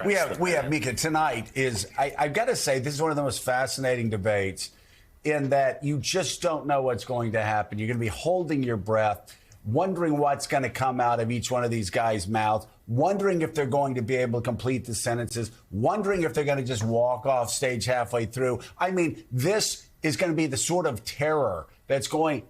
We have Mika tonight. I've got to say, this is one of the most fascinating debates in that you just don't know what's going to happen. You're going to be holding your breath, wondering what's going to come out of each one of these guys' mouths, wondering if they're going to be able to complete the sentences, wondering if they're going to just walk off stage halfway through. I mean, this is going to be the sort of terror that's going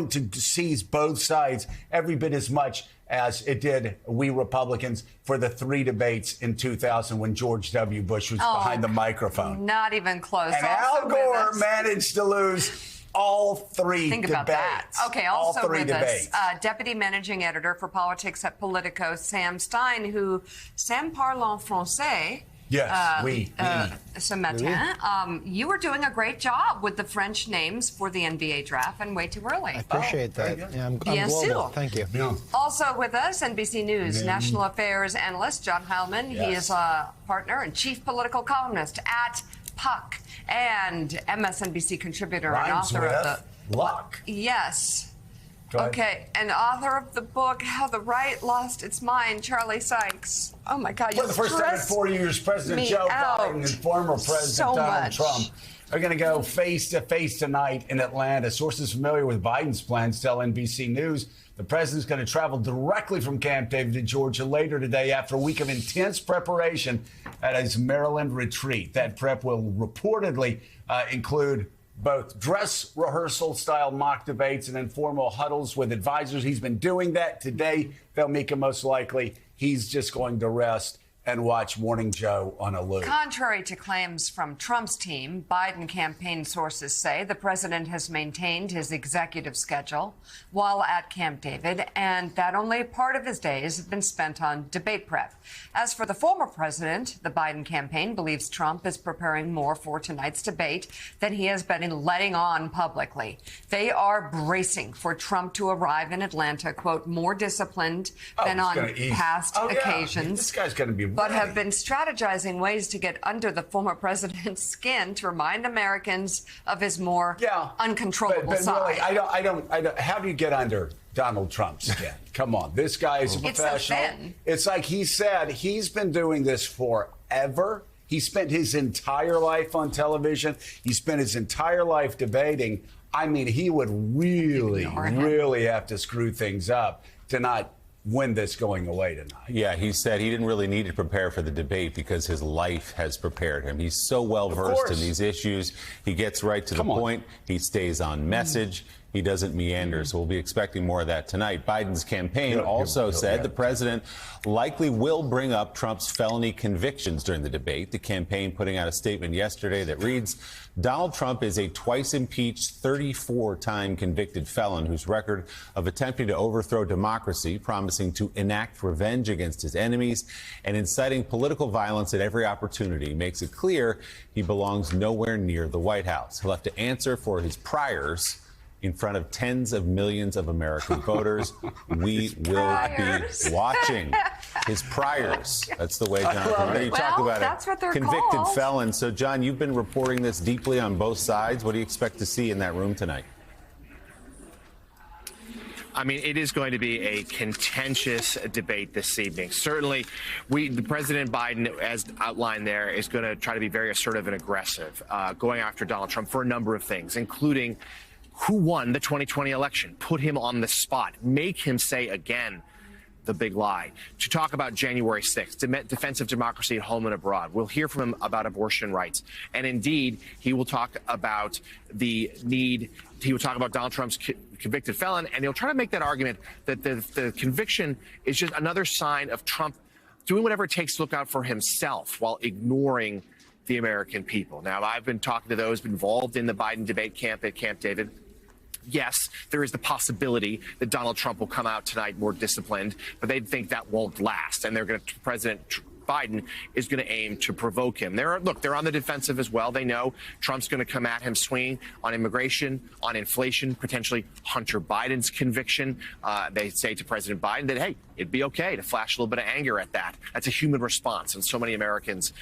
to seize both sides every bit as much as it did we Republicans for the 3 debates in 2000 when George W. Bush was behind the microphone. Not even close. And Al Gore managed to lose all 3 Think debates. about that. Okay, also all 3 with debates. us, Deputy Managing Editor for Politics at Politico, Sam Stein, who, Sam parle en français. Yes, oui. Ce matin, you were doing a great job with the French names for the NBA draft, and way too early. I appreciate that. Yeah, I'm global. Thank you. Yeah. Also with us, NBC News national affairs analyst John Heilman. Yes. He is a partner and chief political columnist at Puck and MSNBC contributor and author of the Luck. Yes. Okay, and author of the book How the Right Lost Its Mind, Charlie Sykes. Oh my God, For the first time in 4 years, President Joe Biden and former President Donald Trump are going to go face to face tonight in Atlanta. Sources familiar with Biden's plans tell NBC News the president's going to travel directly from Camp David to Georgia later today after a week of intense preparation at his Maryland retreat. That prep will reportedly include both dress rehearsal style mock debates and informal huddles with advisors. He's been doing that today. They'll make him most likely. He's just going to rest and watch Morning Joe on a loop. Contrary to claims from Trump's team, Biden campaign sources say the president has maintained his executive schedule while at Camp David, and that only part of his days have been spent on debate prep. As for the former president, the Biden campaign believes Trump is preparing more for tonight's debate than he has been letting on publicly. They are bracing for Trump to arrive in Atlanta, quote, more disciplined than on past occasions. This guy's going to be but have been strategizing ways to get under the former president's skin to remind Americans of his more uncontrollable side. Really, I don't. How do you get under Donald Trump's skin? Come on, this guy is a professional. It's so thin. It's like he said he's been doing this forever. He spent his entire life on television. He spent his entire life debating. I mean, he would really have to screw things up to not win this going away tonight. Yeah, he said he didn't really need to prepare for the debate because his life has prepared him. He's so well versed in these issues. He gets right to the point. He stays on message. He doesn't meander, so we'll be expecting more of that tonight. Biden's campaign also said the president likely will bring up Trump's felony convictions during the debate. The campaign putting out a statement yesterday that reads, Donald Trump is a twice-impeached, 34-time convicted felon whose record of attempting to overthrow democracy, promising to enact revenge against his enemies, and inciting political violence at every opportunity makes it clear he belongs nowhere near the White House. He'll have to answer for his priors in front of tens of millions of American voters. We will be watching his priors. That's the way, Jonathan. You talk about a convicted felon. So, John, you've been reporting this deeply on both sides. What do you expect to see in that room tonight? I mean, it is going to be a contentious debate this evening. Certainly, the President Biden, as outlined there, is going to try to be very assertive and aggressive, going after Donald Trump for a number of things, including who won the 2020 election, put him on the spot, make him say again the big lie, to talk about January 6th, defense of democracy at home and abroad. We'll hear from him about abortion rights. And indeed, he will talk about he will talk about Donald Trump's convicted felon, and he'll try to make that argument that the conviction is just another sign of Trump doing whatever it takes to look out for himself while ignoring the American people. Now, I've been talking to those involved in the Biden debate camp at Camp David. Yes, there is the possibility that Donald Trump will come out tonight more disciplined, but they think that won't last. And President Biden is going to aim to provoke him. They're on the defensive as well. They know Trump's going to come at him swinging on immigration, on inflation, potentially Hunter Biden's conviction. They say to President Biden that, hey, it'd be okay to flash a little bit of anger at that. That's a human response. And so many Americans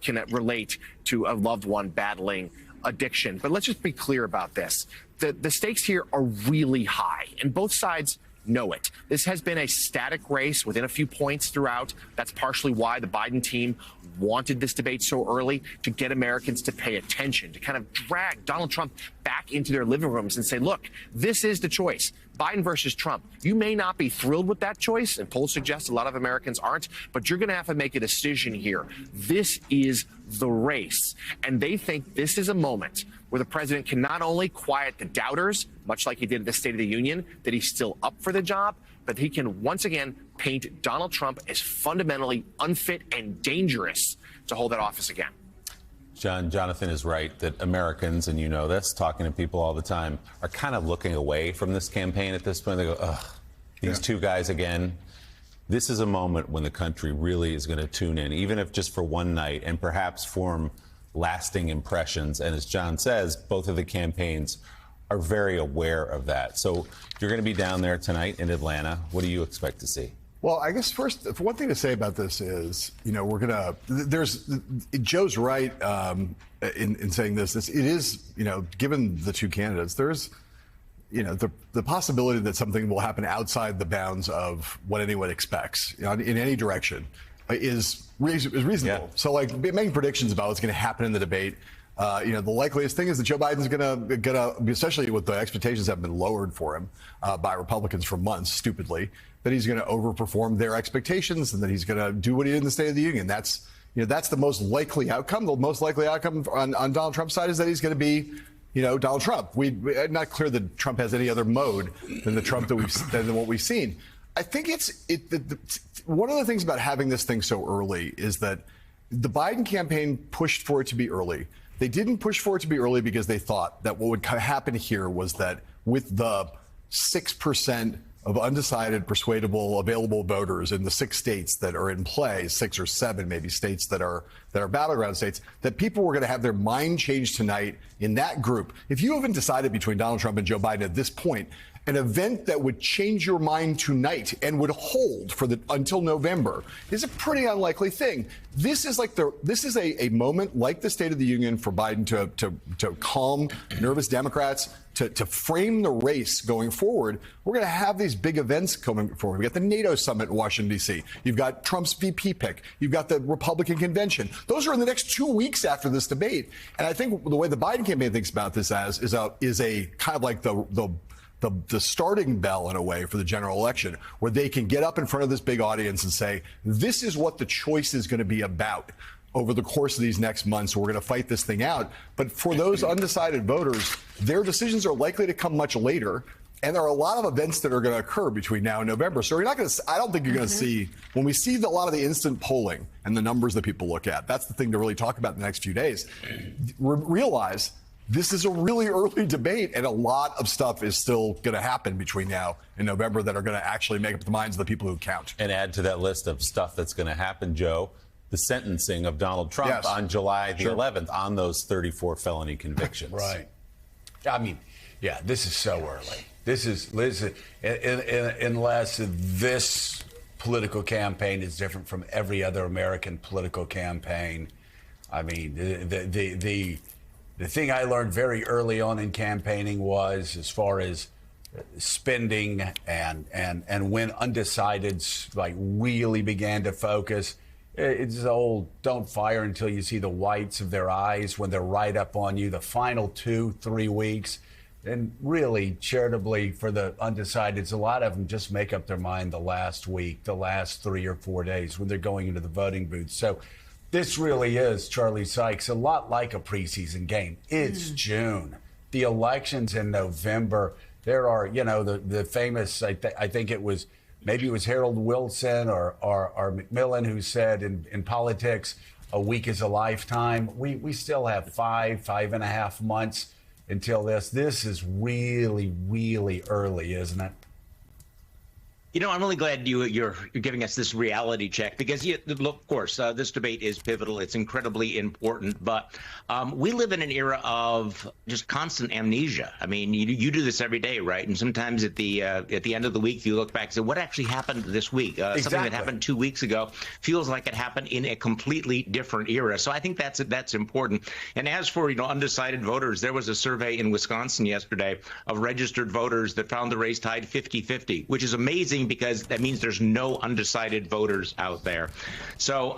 can relate to a loved one battling addiction. But let's just be clear about this. The stakes here are really high, and both sides know it. This has been a static race within a few points throughout. That's partially why the Biden team wanted this debate so early, to get Americans to pay attention, to kind of drag Donald Trump back into their living rooms and say, look, this is the choice. Biden versus Trump. You may not be thrilled with that choice, and polls suggest a lot of Americans aren't, but you're going to have to make a decision here. This is the race. And they think this is a moment where the president can not only quiet the doubters, much like he did at the State of the Union, that he's still up for the job, but he can once again paint Donald Trump as fundamentally unfit and dangerous to hold that office again. Jonathan is right that Americans, and you know this, talking to people all the time, are kind of looking away from this campaign at this point. They go, ugh, these two guys again. This is a moment when the country really is going to tune in, even if just for one night, and perhaps form lasting impressions. And as John says, both of the campaigns are very aware of that. So you're going to be down there tonight in Atlanta. What do you expect to see? Well, I guess first, one thing to say about this is, Joe's right in saying this. It is, given the two candidates, there's, the possibility that something will happen outside the bounds of what anyone expects in any direction is reasonable. Yeah. So, making predictions about what's going to happen in the debate. The likeliest thing is that Joe Biden's going to, especially with the expectations have been lowered for him by Republicans for months, stupidly, that he's going to overperform their expectations and that he's going to do what he did in the State of the Union. That's the most likely outcome. The most likely outcome on Donald Trump's side is that he's going to be, Donald Trump. We're not clear that Trump has any other mode than the Trump than what we've seen. I think one of the things about having this thing so early is that the Biden campaign pushed for it to be early. They didn't push for it to be early because they thought that what would happen here was that with the 6% of undecided, persuadable, available voters in the 6 states that are in play, 6 or 7 maybe states that are battleground states, that people were going to have their mind changed tonight in that group. If you haven't decided between Donald Trump and Joe Biden at this point, an event that would change your mind tonight and would hold until November is a pretty unlikely thing. This is a moment like the State of the Union for Biden to calm nervous Democrats, to frame the race going forward. We're going to have these big events coming forward. We got the NATO summit in Washington, D.C. You've got Trump's VP pick. You've got the Republican convention. Those are in the next 2 weeks after this debate. And I think the way the Biden campaign thinks about this is a kind of like the starting bell in a way for the general election, where they can get up in front of this big audience and say, this is what the choice is going to be about over the course of these next months. We're going to fight this thing out. But for those undecided voters, their decisions are likely to come much later. And there are a lot of events that are going to occur between now and November. So I don't think you're going to see, when we see a lot of the instant polling and the numbers that people look at, that's the thing to really talk about in the next few days. Realize this is a really early debate, and a lot of stuff is still going to happen between now and November that are going to actually make up the minds of the people who count. And add to that list of stuff that's going to happen, Joe, the sentencing of Donald Trump on July the 11th on those 34 felony convictions. Right. I mean, yeah, this is so early. Listen, unless this political campaign is different from every other American political campaign. I mean, the thing I learned very early on in campaigning was, as far as spending and when undecideds really began to focus, it's old, don't fire until you see the whites of their eyes when they're right up on you the final 2-3 weeks. And really, charitably, for the undecideds, a lot of them just make up their mind the last week, the last 3 or 4 days when they're going into the voting booth. So this really is, Charlie Sykes, a lot like a preseason game. It's June. The election's in November. There are, the famous, I think it was, maybe it was Harold Wilson or Macmillan who said in politics, a week is a lifetime. We still have 5.5 months until this. This is really, really early, isn't it? I'm really glad you're giving us this reality check because, look, of course, this debate is pivotal. It's incredibly important, but we live in an era of just constant amnesia. I mean, you do this every day, right? And sometimes at the end of the week, you look back and say, what actually happened this week? Exactly. Something that happened 2 weeks ago feels like it happened in a completely different era. So I think that's important. And as for, undecided voters, there was a survey in Wisconsin yesterday of registered voters that found the race tied 50-50, which is amazing because that means there's no undecided voters out there. So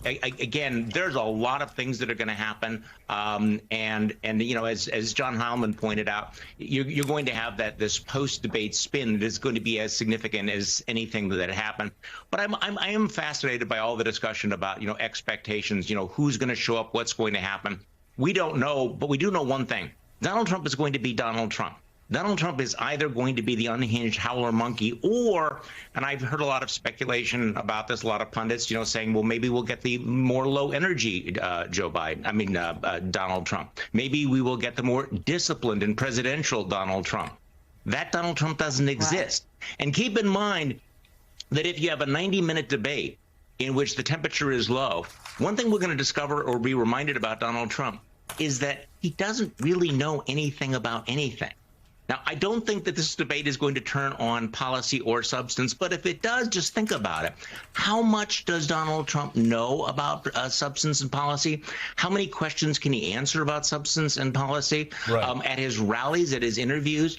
again, there's a lot of things that are going to happen, and as John Heilman pointed out, you're going to have this post-debate spin that is going to be as significant as anything that happened. But I am fascinated by all the discussion about expectations. Who's going to show up, what's going to happen. We don't know, but we do know one thing: Donald Trump is going to be Donald Trump. Donald Trump is either going to be the unhinged howler monkey or, and I've heard a lot of speculation about this, a lot of pundits, saying, well, maybe we'll get the more low energy Donald Trump. Maybe we will get the more disciplined and presidential Donald Trump. That Donald Trump doesn't exist. Right. And keep in mind that if you have a 90-minute debate in which the temperature is low, one thing we're going to discover or be reminded about Donald Trump is that he doesn't really know anything about anything. Now, I don't think that this debate is going to turn on policy or substance, but if it does, just think about it. How much does Donald Trump know about substance and policy? How many questions can he answer about substance and policy? Right. At his rallies, at his interviews?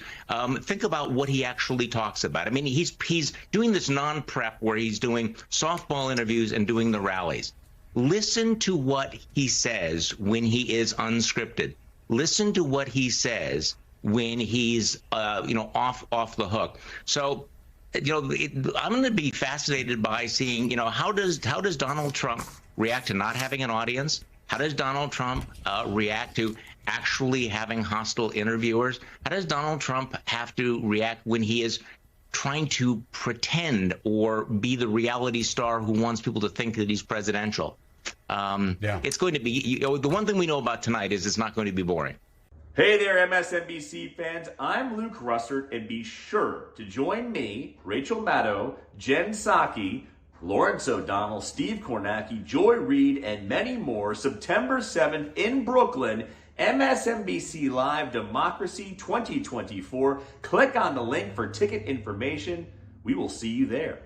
Think about what he actually talks about. I mean, he's doing this non-prep where he's doing softball interviews and doing the rallies. Listen to what he says when he is unscripted. Listen to what he says when he's off the hook. So I'm going to be fascinated by seeing how does Donald Trump react to not having an audience? How does Donald Trump react to actually having hostile interviewers? How does Donald Trump have to react when he is trying to pretend or be the reality star who wants people to think that he's presidential? It's going to be the one thing we know about tonight is it's not going to be boring. Hey there, MSNBC fans. I'm Luke Russert, and be sure to join me, Rachel Maddow, Jen Psaki, Lawrence O'Donnell, Steve Kornacki, Joy Reid, and many more September 7th in Brooklyn, MSNBC Live Democracy 2024. Click on the link for ticket information. We will see you there.